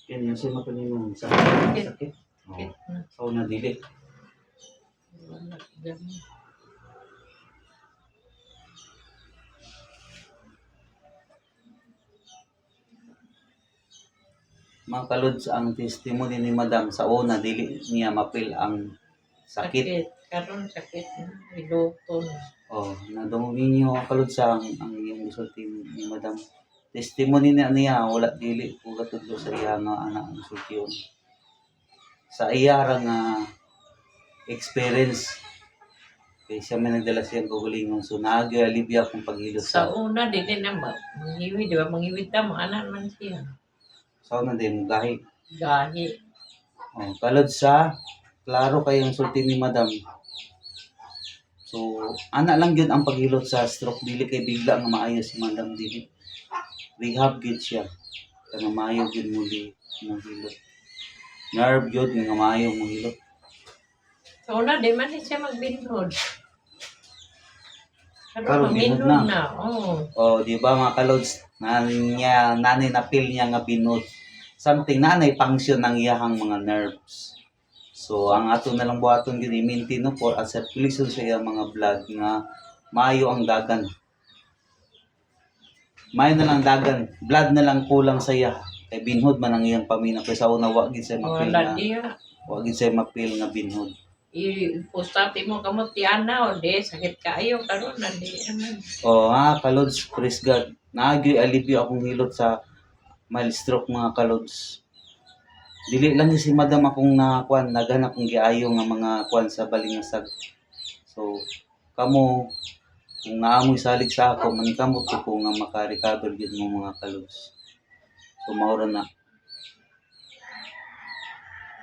Kaya siya mapalimong sa Sakit. sakit. Sakit na. Oo, nadili. Wala dyan. Mga kalods, ang testimony ni Madam sa una, dili niya mapil ang sakit. Karon sakit na. Iluto na. Oh, nadungin niyo mga kalods ang iyong isulti ni Madam. Testimony niya, wala dili po katudlo sa iya nga anak ang isultiyon. Sa iya ra nga experience kay siya may nagdala siyang kaugalingon, so nag-alibya akong paghilot Sa una, dili na manghiwid, di ba? Manghiwid ta, maanan man siya. sa una din gahi. Gahi. Oh, kalod sa klaro kayong sulti ni Madam. So, ana lang yun ang paghilot sa stroke, dili kay bigla nga maayo si Madam dili. Rehab gid siya. Kaya maayo gid muli ng hilot. Nerve yun nga maayo mong hilot. Sa una, di man siya magbinhod. Karon, binhod magbinhod na. Oo. Oh, di ba mga kalods, nanay napil niya nga binod. Something nanay function ng iyahang mga nerves. So ang ato na lang buhaton gyud i-maintain no for as circulation sa iyang mga blood nga maayo ang dagan. Maayo na lang dagan, blood na lang kulang sa iya. Kay binhod man ang iyang pamina kay sa una wa gid say mapil Wala nga. diya. Wa gid say mapil nga binhod. I-postati mo kamot tiana o di sakit kaayo karon na di naman. Oh, kalods, praise God. Naagyoy alibyo akong hilot sa mild stroke mga kalods. Dili lang si Madam akong nakuan, naghanap kong giayo nga mga kuan sa balingasag. So, kamo kung naamoy salig sa ako, manikamot ko nga maka-recover gyud mo mga kalods. So, maura na.